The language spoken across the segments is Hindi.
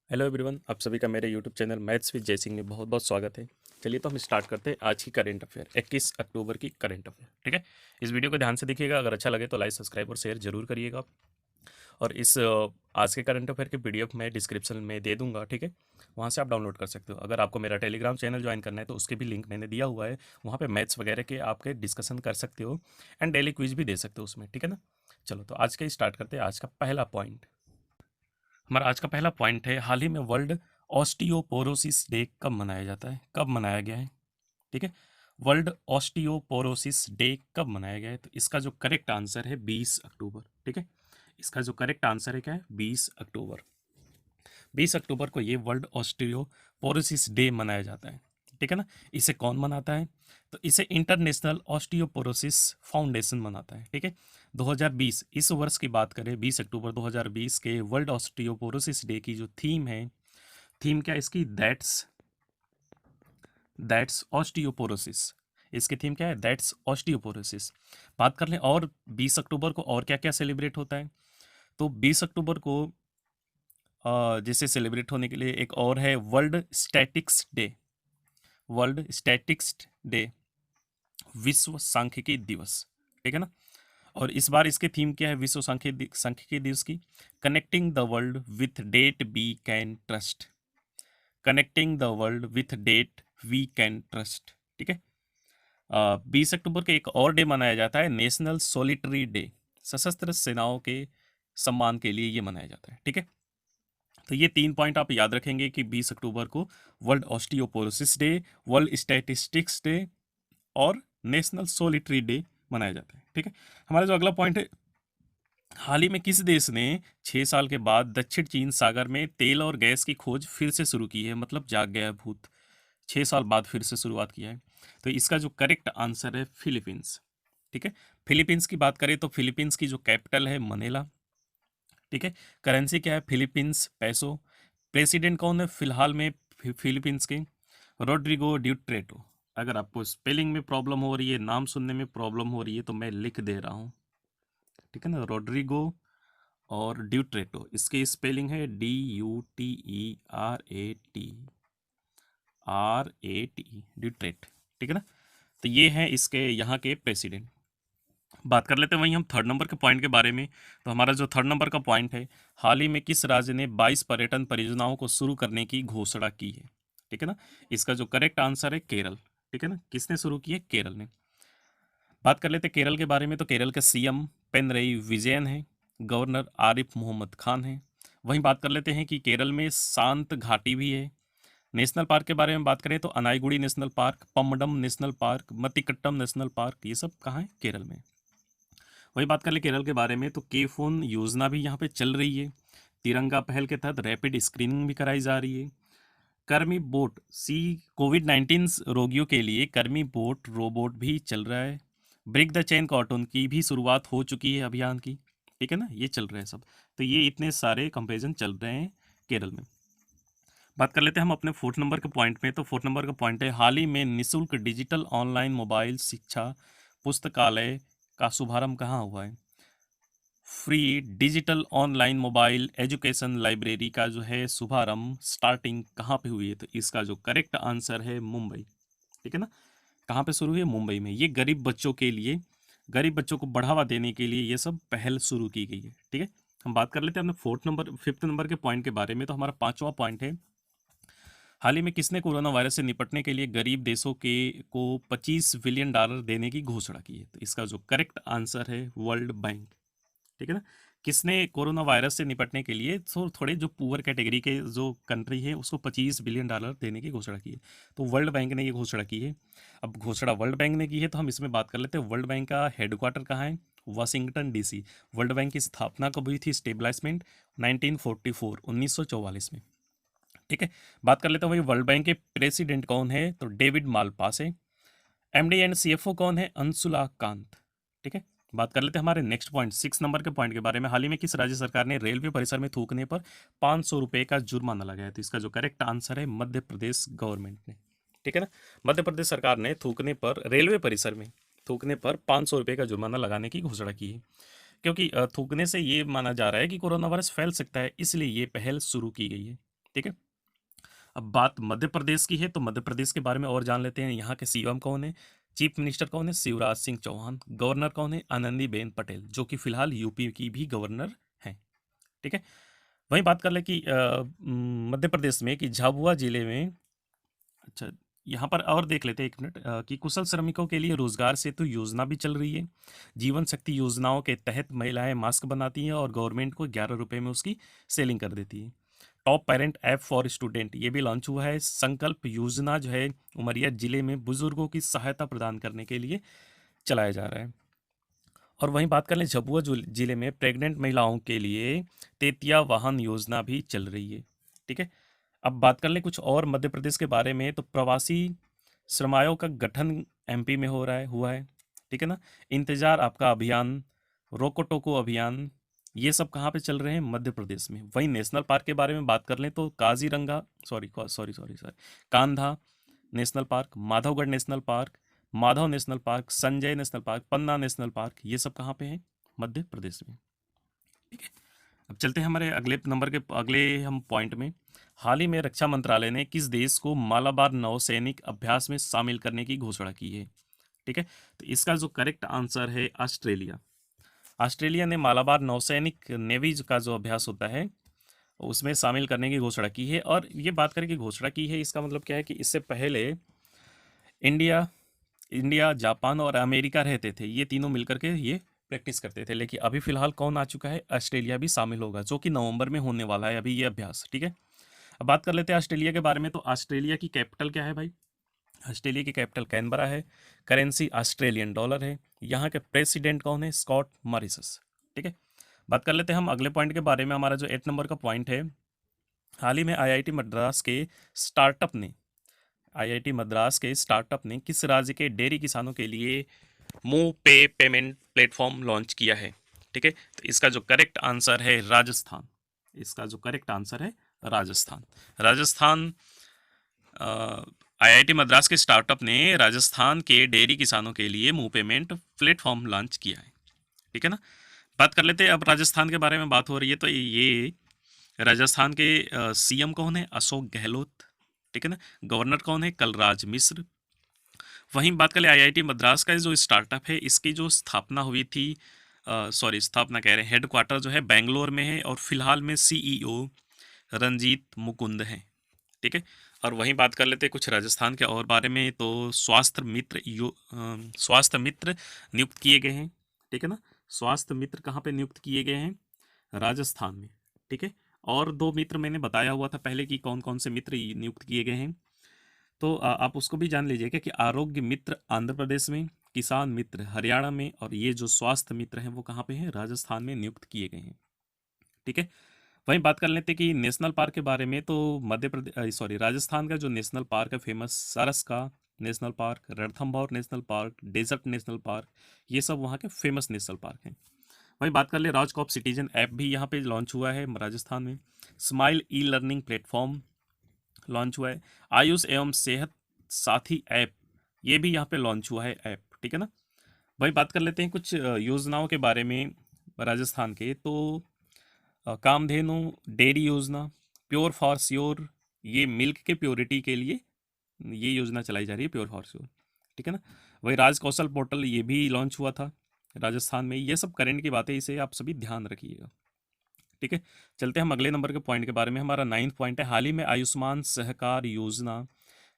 हेलो एवरीवन, आप सभी का मेरे यूट्यूब चैनल मैथ्स विद जय सिंह में बहुत बहुत स्वागत है। चलिए तो हम स्टार्ट करते हैं आज की करंट अफेयर 21 अक्टूबर की करंट अफेयर। ठीक है, इस वीडियो को ध्यान से देखिएगा। अगर अच्छा लगे तो लाइक, सब्सक्राइब और शेयर जरूर करिएगा। और इस आज के करंट अफेयर के पीडीएफ मैं डिस्क्रिप्शन में दे दूंगा। ठीक है, वहाँ से आप डाउनलोड कर सकते हो। अगर आपको मेरा टेलीग्राम चैनल ज्वाइन करना है तो उसके भी लिंक मैंने दिया हुआ है। वहाँ पे मैथ्स वगैरह के आपके डिस्कशन कर सकते हो एंड डेली क्विज भी दे सकते हो उसमें। ठीक है ना। चलो तो आज का स्टार्ट करते हैं। आज का पहला पॉइंट, हमारा आज का पहला पॉइंट है, हाल ही में वर्ल्ड ऑस्टियोपोरोसिस डे कब मनाया जाता है, कब मनाया गया है। ठीक है, वर्ल्ड ऑस्टियोपोरोसिस डे कब मनाया गया है। तो इसका जो करेक्ट आंसर है 20 अक्टूबर। ठीक है, इसका जो करेक्ट आंसर है क्या है, 20 अक्टूबर। 20 अक्टूबर को ये वर्ल्ड ऑस्टियोपोरोसिस डे मनाया जाता है। ठीक है ना। इसे कौन मनाता है, तो इसे इंटरनेशनल ऑस्टियोपोरोसिस फाउंडेशन मनाता है। ठीक है, 2020 इस वर्ष की बात करें, 20 अक्टूबर 2020 के वर्ल्ड ऑस्टियोपोरोसिस डे की जो थीम है, थीम क्या है इसकी, दैट्स ऑस्टियोपोरोसिस। इसकी थीम क्या है, दैट्स ऑस्टियोपोरोसिस। बात कर लें और 20 अक्टूबर को और क्या क्या सेलिब्रेट होता है। तो 20 अक्टूबर को जैसे सेलिब्रेट होने के लिए एक और है world statics day. World statics day, विश्व सांख्यिकी दिवस। ठीक है ना। और इस बार इसकी थीम क्या है, विश्व सांख्यिकी दिवस की, connecting the world with data we can trust. Connecting the world with data we can trust. ठीक है, 20 अक्टूबर को एक और डे मनाया जाता है, नेशनल सोलिटरी डे। सशस्त्र सेनाओं के सम्मान के लिए ये मनाया जाता है। ठीक है, तो ये 3 पॉइंट आप याद रखेंगे कि 20 अक्टूबर को world osteoporosis day, world statistics day और नेशनल सोलिटरी डे मनाया जाता है। ठीक है, हमारा जो अगला पॉइंट है, हाल ही में किस देश ने 6 साल के बाद दक्षिण चीन सागर में तेल और गैस की खोज फिर से शुरू की है, मतलब जाग गया है भूत, 6 साल बाद फिर से शुरुआत किया है। तो इसका जो करेक्ट आंसर है फिलीपींस। ठीक है, फिलीपींस की बात करें तो फिलीपींस की जो कैपिटल है मनीला। ठीक है, करेंसी क्या है, फिलीपींस पैसो। प्रेसिडेंट कौन है फिलहाल में फिलीपींस के, रोड्रिगो ड्यूटेर्टे। अगर आपको स्पेलिंग में प्रॉब्लम हो रही है, नाम सुनने में प्रॉब्लम हो रही है, तो मैं लिख दे रहा हूँ। ठीक है ना, रोड्रिगो और ड्यूटेर्टे, इसकी स्पेलिंग है DUTERATE, ड्यूटेर्टे। ठीक है ना। तो ये है इसके यहाँ के प्रेसिडेंट। बात कर लेते हैं वहीं हम थर्ड नंबर के पॉइंट के बारे में। तो हमारा जो थर्ड नंबर का पॉइंट है, हाल ही में किस राज्य ने 22 पर्यटन परियोजनाओं को शुरू करने की घोषणा की है। ठीक है ना, इसका जो करेक्ट आंसर है केरल। ठीक है ना, किसने शुरू की है, केरल ने। बात कर लेते हैं केरल के बारे में। तो केरल के सीएम पिनरई विजयन है, गवर्नर आरिफ मोहम्मद खान है। वहीं बात कर लेते हैं कि केरल में शांत घाटी भी है। नेशनल पार्क के बारे में बात करें तो Anaigudi national park, Pambadum national park, Mathikettan national park, ये सब कहाँ है, केरल में। वही बात कर ले केरल के बारे में, तो के फोन योजना भी यहाँ पे चल रही है। तिरंगा पहल के तहत रैपिड स्क्रीनिंग भी कराई जा रही है। कर्मी बोट सी, कोविड-19 रोगियों के लिए कर्मी बोट रोबोट भी चल रहा है। ब्रेक द चेन कार्टून की भी शुरुआत हो चुकी है अभियान की। ठीक है ना, ये चल रहे हैं सब। तो ये इतने सारे कंपेरिजन चल रहे हैं केरल में। बात कर लेते हैं हम अपने फोर्थ नंबर के पॉइंट में। तो फोर्थ नंबर का पॉइंट है, हाल ही में निशुल्क डिजिटल ऑनलाइन मोबाइल शिक्षा पुस्तकालय का शुभारंभ कहाँ हुआ है। Free digital online mobile education library का जो है शुभारंभ, स्टार्टिंग कहाँ पे हुई है, तो इसका जो करेक्ट आंसर है मुंबई। ठीक है ना, कहाँ पे शुरू हुई है, मुंबई में। ये गरीब बच्चों के लिए, गरीब बच्चों को बढ़ावा देने के लिए ये सब पहल शुरू की गई है। ठीक है, हम बात कर लेते हैं अपने फिफ्थ नंबर के पॉइंट के बारे में। तो हमारा पांचवा पॉइंट है, हाल ही में किसने कोरोना वायरस से निपटने के लिए गरीब देशों के को $25 बिलियन देने की घोषणा की है। तो इसका जो करेक्ट आंसर है वर्ल्ड बैंक। ठीक है ना, किसने कोरोना वायरस से निपटने के लिए थोड़े जो पुअर कैटेगरी के जो कंट्री है उसको $25 बिलियन देने की घोषणा की है। तो वर्ल्ड बैंक ने ये घोषणा की है। अब घोषणा वर्ल्ड बैंक ने की है तो हम इसमें बात कर लेते हैं, वर्ल्ड बैंक का हेडक्वार्टर कहाँ है, वाशिंगटन डीसी। वर्ल्ड बैंक की स्थापना कब हुई थी, स्टेब्लिशमेंट 1944, 1944 में। ठीक है, बात कर लेते हैं वही वर्ल्ड बैंक के प्रेसिडेंट कौन है, तो डेविड मालपास है। एमडी एंड सीएफओ कौन है, अंशुला कांत। ठीक है, बात कर लेते हैं हमारे नेक्स्ट पॉइंट, 6 नंबर के पॉइंट के बारे में। हाल ही में किस राज्य सरकार ने रेलवे परिसर में थूकने पर 500 रुपए का जुर्माना लगाया। तो इसका जो करेक्ट आंसर है मध्य प्रदेश गवर्नमेंट ने। ठीक है ना, मध्य प्रदेश सरकार ने थूकने पर, रेलवे परिसर में थूकने पर 500 रुपए का जुर्माना लगाने की घोषणा की है। क्योंकि थूकने से ये माना जा रहा है कि कोरोना वायरस फैल सकता है, इसलिए ये पहल शुरू की गई है। ठीक है। अब बात मध्य प्रदेश की है, तो मध्य प्रदेश के बारे में और जान लेते हैं। यहाँ के सीएम कौन है, चीफ मिनिस्टर कौन है, शिवराज सिंह चौहान। गवर्नर कौन है, आनंदीबेन पटेल, जो कि फिलहाल यूपी की भी गवर्नर हैं। ठीक है। वहीं बात कर ले कि मध्य प्रदेश में कि झाबुआ जिले में, अच्छा यहाँ पर और देख लेते हैं 1 मिनट, कि कुशल श्रमिकों के लिए रोजगार सेतु योजना भी चल रही है। जीवन शक्ति योजनाओं के तहत महिलाएं मास्क बनाती हैं और गवर्नमेंट को 11 रुपये में उसकी सेलिंग कर देती है। Top parent app for student ये भी लॉन्च हुआ है। संकल्प योजना जो है उमरिया जिले में बुजुर्गों की सहायता प्रदान करने के लिए चलाया जा रहा है। और वहीं बात कर लें झाबुआ जिले में प्रेग्नेंट महिलाओं के लिए तेतिया वाहन योजना भी चल रही है। ठीक है। अब बात कर लें कुछ और मध्य प्रदेश के बारे में, तो प्रवासी श्रमायों का गठन एमपी में हो रहा है, हुआ है। ठीक है ना। इंतजार आपका अभियान, रोको टोको अभियान, ये सब कहाँ पे चल रहे हैं, मध्य प्रदेश में। वहीं नेशनल पार्क के बारे में बात कर लें तो Kaziranga, sorry Kanha national park, Madhavgarh national park, Madhav national park, Sanjay national park, Panna national park, ये सब कहाँ पे हैं, मध्य प्रदेश में। ठीक है। अब चलते हैं हमारे अगले नंबर के अगले हम पॉइंट में। हाल ही में रक्षा मंत्रालय ने किस देश को मालाबार नौसैनिक अभ्यास में शामिल करने की घोषणा की है। ठीक है। तो इसका जो करेक्ट आंसर है ऑस्ट्रेलिया। ऑस्ट्रेलिया ने मालाबार नौसैनिक नेवी का जो अभ्यास होता है उसमें शामिल करने की घोषणा की है। और ये बात करें कि घोषणा की है, इसका मतलब क्या है कि इससे पहले इंडिया इंडिया जापान और अमेरिका रहते थे, ये तीनों मिलकर के ये प्रैक्टिस करते थे। लेकिन अभी फिलहाल कौन आ चुका है, ऑस्ट्रेलिया भी शामिल होगा, जो कि नवंबर में होने वाला है अभी ये अभ्यास। ठीक है। अब बात कर लेते हैं ऑस्ट्रेलिया के बारे में। तो ऑस्ट्रेलिया की कैपिटल क्या है भाई, ऑस्ट्रेलिया की कैपिटल कैनबरा है। करेंसी ऑस्ट्रेलियन डॉलर है। यहाँ के प्रेसिडेंट कौन है, स्कॉट मॉरिसस। ठीक है। बात कर लेते हैं हम अगले पॉइंट के बारे में। हमारा जो 8 नंबर का पॉइंट है, हाल ही में आईआईटी मद्रास के स्टार्टअप ने आईआईटी मद्रास के स्टार्टअप ने किस राज्य के डेयरी किसानों के लिए मूव पे पेमेंट प्लेटफॉर्म लॉन्च किया है। ठीक है। तो इसका जो करेक्ट आंसर है राजस्थान। इसका जो करेक्ट आंसर है राजस्थान। राजस्थान आईआईटी मद्रास के स्टार्टअप ने राजस्थान के डेयरी किसानों के लिए मूव पेमेंट प्लेटफॉर्म लॉन्च किया है। ठीक है ना। बात कर लेते हैं अब राजस्थान के बारे में बात हो रही है, तो ये राजस्थान के सीएम कौन है, अशोक गहलोत। ठीक है ना। गवर्नर कौन है, कलराज मिश्र। वहीं बात करें आईआईटी मद्रास का जो स्टार्टअप है, इसकी जो स्थापना हुई थी, स्थापना कह रहे हैं, हेडक्वार्टर जो है बेंगलोर में है और फिलहाल में सीईओ रंजीत मुकुंद हैं। ठीक है। और वहीं बात कर लेते हैं कुछ राजस्थान के और बारे में, तो स्वास्थ्य मित्र नियुक्त किए गए हैं। ठीक है ना। स्वास्थ्य मित्र कहाँ पे नियुक्त किए गए हैं, राजस्थान में। ठीक है। और 2 मित्र मैंने बताया हुआ था पहले कि कौन कौन से मित्र नियुक्त किए गए हैं, तो आप उसको भी जान लीजिएगा कि आरोग्य मित्र आंध्र प्रदेश में, किसान मित्र हरियाणा में, और ये जो स्वास्थ्य मित्र हैं वो कहाँ पे हैं, राजस्थान में नियुक्त किए गए हैं। ठीक है। वहीं बात कर लेते हैं कि नेशनल पार्क के बारे में, तो राजस्थान का जो नेशनल पार्क है फेमस, सरस का national park, Ranthambore national park, desert national park, ये सब वहाँ के फेमस नेशनल पार्क हैं। वहीं बात कर ले राजकॉप सिटीजन ऐप भी यहाँ पे लॉन्च हुआ है राजस्थान में। Smile e learning platform launch हुआ है। आयुष एवं सेहत साथी ऐप, ये भी यहाँ पे लॉन्च हुआ है ऐप। ठीक है ना। वही बात कर लेते हैं कुछ योजनाओं के बारे में राजस्थान के, तो कामधेनु डेयरी योजना, प्योर फॉर श्योर, ये मिल्क के प्योरिटी के लिए ये योजना चलाई जा रही है, प्योर फॉर श्योर। ठीक है ना। वही राज कौशल पोर्टल ये भी लॉन्च हुआ था राजस्थान में। ये सब करंट की बातें, इसे आप सभी ध्यान रखिएगा। ठीक है। चलते हैं हम अगले नंबर के पॉइंट के बारे में। हमारा 9th पॉइंट है, हाल ही में आयुष्मान सहकार योजना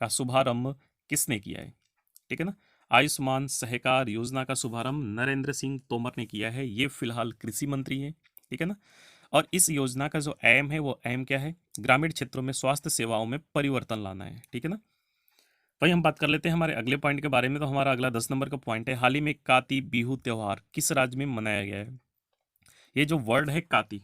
का शुभारंभ किसने किया है। ठीक है ना। आयुष्मान सहकार योजना का शुभारंभ नरेंद्र सिंह तोमर ने किया है। ये फिलहाल कृषि मंत्री हैं। ठीक है ना। और इस योजना का जो एम है वो एम क्या है, ग्रामीण क्षेत्रों में स्वास्थ्य सेवाओं में परिवर्तन लाना है। ठीक है ना। वही हम बात कर लेते हैं हमारे अगले पॉइंट के बारे में। तो हमारा अगला 10 नंबर का पॉइंट है, हाल ही में काती बिहू त्योहार किस राज्य में मनाया गया है। ये जो वर्ड है काती,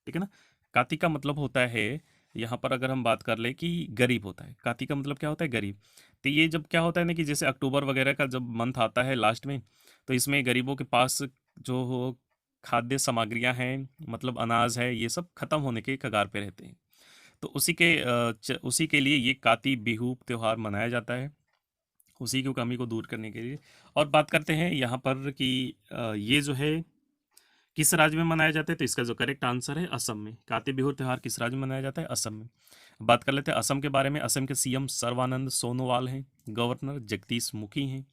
ठीक है ना, काती का मतलब होता है, यहाँ पर अगर हम बात कर ले कि गरीब होता है, काती का मतलब क्या होता है, गरीब। तो ये जब क्या होता है ना कि जैसे अक्टूबर वगैरह का जब मंथ आता है लास्ट में, तो इसमें गरीबों के पास जो हो खाद्य सामग्रियां हैं, मतलब अनाज है, ये सब खत्म होने के कगार पे रहते हैं। तो उसी के लिए ये काती बिहू त्योहार मनाया जाता है, उसी की कमी को दूर करने के लिए। और बात करते हैं यहाँ पर कि ये जो है किस राज्य में मनाया जाता है? तो इसका जो करेक्ट आंसर है असम में। काति बिहू त्यौहार किस राज्य में मनाया जाता है? असम में। बात कर लेते हैं असम के बारे में। असम के सीएम सर्बानंद सोनोवाल हैं, गवर्नर जगदीश मुखी हैं,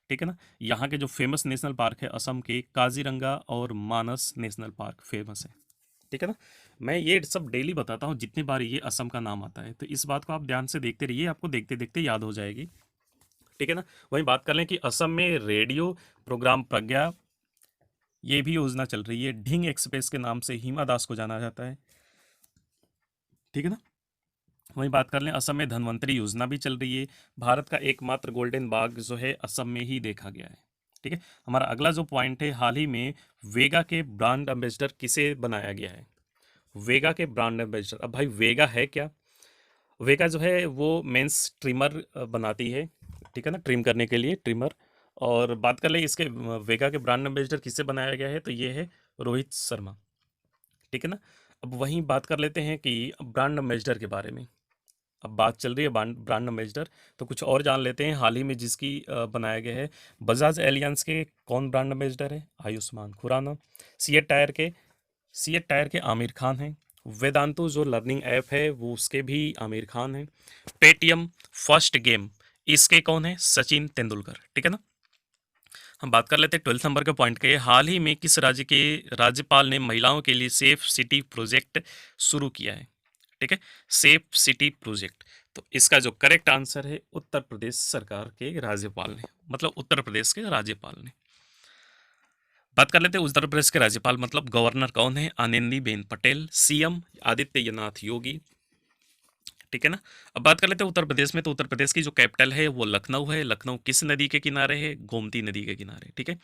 ठीक है ना। यहाँ के जो फेमस नेशनल पार्क है असम के, काजीरंगा और मानस नेशनल पार्क फेमस है, ठीक है ना। मैं ये सब डेली बताता हूँ जितनी बार ये असम का नाम आता है, तो इस बात को आप ध्यान से देखते रहिए, आपको देखते देखते याद हो जाएगी, ठीक है ना। वहीं बात कर लें कि असम में रेडियो प्रोग्राम प्रज्ञा, ये भी योजना चल रही है। ढिंग एक्सप्रेस के नाम से हिमा दास को जाना जाता है, ठीक है ना। वहीं बात कर लें असम में धन्वंतरी योजना भी चल रही है। भारत का एकमात्र गोल्डन बाघ जो है असम में ही देखा गया है, ठीक है। हमारा अगला जो पॉइंट है, हाल ही में वेगा के ब्रांड एम्बेसडर किसे बनाया गया है? वेगा के ब्रांड एम्बेसडर, अब भाई वेगा है क्या? वेगा जो है वो मेंस ट्रिमर बनाती है, ठीक है ना, ट्रिम करने के लिए ट्रिमर। और बात कर ले इसके वेगा के ब्रांड एम्बेसडर किससे बनाया गया है, तो ये है रोहित शर्मा, ठीक है ना। अब वहीं बात कर लेते हैं कि ब्रांड एम्बेसडर के बारे में, अब बात चल रही है ब्रांड एम्बेसडर, तो कुछ और जान लेते हैं हाल ही में जिसकी बनाया गया है। बजाज एलियंस के कौन ब्रांड एम्बेसडर है? आयुष्मान खुराना। सीएट टायर के आमिर खान हैं। वेदांतु जो लर्निंग ऐप है वो उसके भी आमिर खान हैं। पेटीएम फर्स्ट गेम, इसके कौन है? सचिन तेंदुलकर, ठीक है ना। हम बात कर लेते हैं 12 नंबर के पॉइंट के। हाल ही में किस राज्य के राज्यपाल ने महिलाओं के लिए सेफ सिटी प्रोजेक्ट शुरू किया है? ठीक है, सेफ सिटी प्रोजेक्ट। तो इसका जो करेक्ट आंसर है उत्तर प्रदेश सरकार के राज्यपाल ने, मतलब उत्तर प्रदेश के राज्यपाल ने। बात कर लेते हैं उत्तर प्रदेश के राज्यपाल मतलब गवर्नर कौन है? आनंदीबेन पटेल। सीएम आदित्यनाथ योगी, ठीक है ना। अब बात कर लेते हैं उत्तर प्रदेश में, तो उत्तर प्रदेश की जो कैपिटल है वो लखनऊ है। लखनऊ किस नदी के किनारे है? गोमती नदी के किनारे, ठीक है।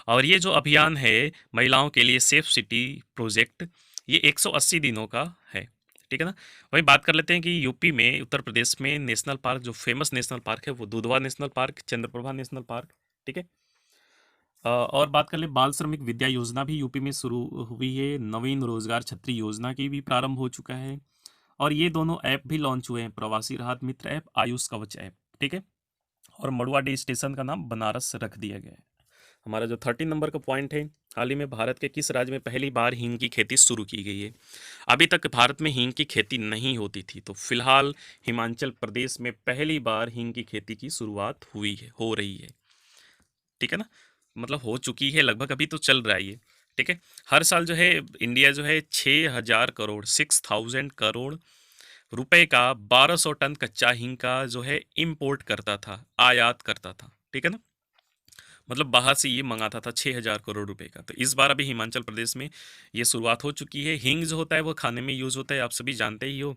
और ये जो अभियान है महिलाओं के लिए सेफ सिटी प्रोजेक्ट, ये 180 दिनों का है, ठीक है ना। वहीं बात कर लेते हैं कि यूपी में, उत्तर प्रदेश में नेशनल पार्क, जो फेमस नेशनल पार्क है वो Dudhwa national park, Chandraprabha national park, ठीक है। और बात कर ले बाल श्रमिक विद्या योजना भी यूपी में शुरू हुई है। नवीन रोजगार छत्री योजना की भी प्रारंभ हो चुका है। और ये दोनों ऐप भी लॉन्च हुए हैं, प्रवासी राहत मित्र ऐप, आयुष कवच ऐप, ठीक है। और मड़ुआडी स्टेशन का नाम बनारस रख दिया गया है। हमारा जो 13 नंबर का पॉइंट है, हाल ही में भारत के किस राज्य में पहली बार हींग की खेती शुरू की गई है? अभी तक भारत में हींग की खेती नहीं होती थी, तो फिलहाल हिमाचल प्रदेश में पहली बार हींग की खेती की शुरुआत हुई है, हो रही है, ठीक है ना। मतलब हो चुकी है लगभग, अभी तो चल रहा है ये, ठीक है। हर साल जो है इंडिया जो है 6,000 करोड़ 6,000 करोड़ रुपए का 1200 टन कच्चा हींग का जो है इंपोर्ट करता था, आयात करता था, ठीक है ना। मतलब बाहर से ये मंगाता था 6,000 करोड़ रुपए का। तो इस बार अभी हिमाचल प्रदेश में ये शुरुआत हो चुकी है। हींग जो होता है वो खाने में यूज़ होता है, आप सभी जानते ही हो,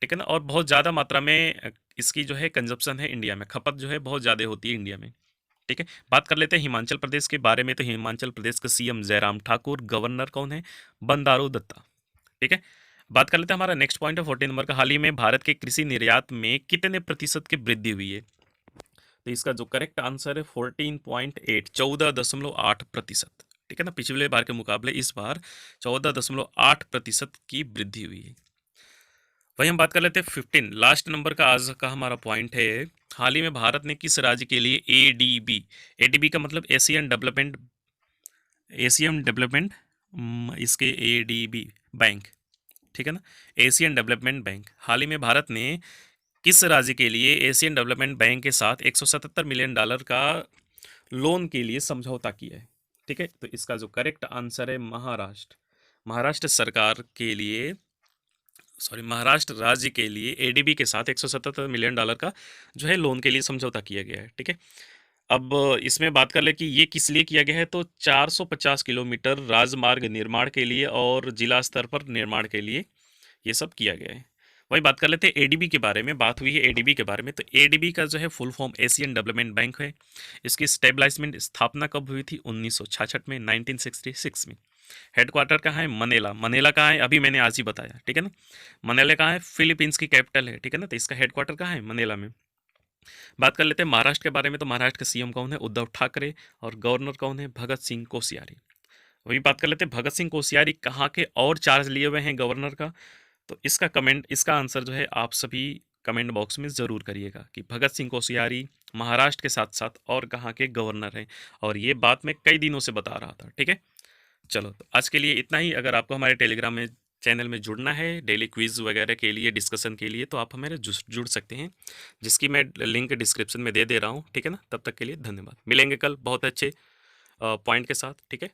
ठीक है ना। और बहुत ज़्यादा मात्रा में इसकी जो है कंजप्शन है इंडिया में, खपत जो है बहुत ज़्यादा होती है इंडिया में, ठीक है। बात कर लेते हैं हिमाचल प्रदेश के बारे में, तो हिमाचल प्रदेश का सीएम जयराम ठाकुर, गवर्नर कौन है? बंडारू दत्ता, ठीक है। बात कर लेते हैं हमारा नेक्स्ट पॉइंट है 14 नंबर का। हाल ही में भारत के कृषि निर्यात में कितने प्रतिशत की वृद्धि हुई है? तो इसका जो करेक्ट आंसर है 14.8, 14.8%, ठीक है ना। पिछले बार के मुकाबले इस बार 14.8% की वृद्धि हुई है। वही हम बात कर लेते हैं 15 लास्ट नंबर का आज का हमारा पॉइंट है। हाल ही में भारत ने किस राज्य के लिए एडीबी, एडीबी का मतलब एशियन डेवलपमेंट, इसके एडीबी बैंक, ठीक है ना, एशियन डेवलपमेंट बैंक, हाल ही में भारत ने किस राज्य के लिए एशियन डेवलपमेंट बैंक के साथ 177 मिलियन डॉलर का लोन के लिए समझौता किया है, ठीक है। तो इसका जो करेक्ट आंसर है महाराष्ट्र। महाराष्ट्र सरकार के लिए, सॉरी, महाराष्ट्र राज्य के लिए एडीबी के साथ 177 मिलियन डॉलर का जो है लोन के लिए समझौता किया गया है, ठीक है। अब इसमें बात कर ले कि ये किस लिए किया गया है, तो 450 किलोमीटर राजमार्ग निर्माण के लिए और जिला स्तर पर निर्माण के लिए ये सब किया गया है। वही बात कर लेते हैं एडीबी के बारे में, बात हुई है एडीबी के बारे में, तो एडीबी का जो है full form Asian development bank है। इसकी स्टेबलाइजमेंट स्थापना कब हुई थी? 1966 में, 1966 में। हेडक्वार्टर कहाँ है? मनेला। मनेला कहाँ है? अभी मैंने आज ही बताया, ठीक है ना। मनेला कहाँ है? फिलीपींस की कैपिटल है, ठीक है ना। तो इसका हेडक्वार्टर कहाँ है? मनेला में। बात कर लेते हैं महाराष्ट्र के बारे में, तो महाराष्ट्र के सीएम कौन है? उद्धव ठाकरे। और गवर्नर कौन है? भगत सिंह कोश्यारी। वही बात कर लेते हैं भगत सिंह कोश्यारी कहाँ के और चार्ज लिए हुए हैं गवर्नर का, तो इसका आंसर जो है आप सभी कमेंट बॉक्स में ज़रूर करिएगा कि भगत सिंह कोश्यारी महाराष्ट्र के साथ साथ और कहाँ के गवर्नर हैं। और ये बात मैं कई दिनों से बता रहा था, ठीक है। चलो तो आज के लिए इतना ही। अगर आपको हमारे टेलीग्राम में चैनल में जुड़ना है डेली क्विज वगैरह के लिए, डिस्कशन के लिए, तो आप हमारे जुड़ सकते हैं, जिसकी मैं लिंक डिस्क्रिप्शन में दे रहा हूँ। ठीक है ना, तब तक के लिए धन्यवाद। मिलेंगे कल बहुत अच्छे पॉइंट के साथ। ठीक है।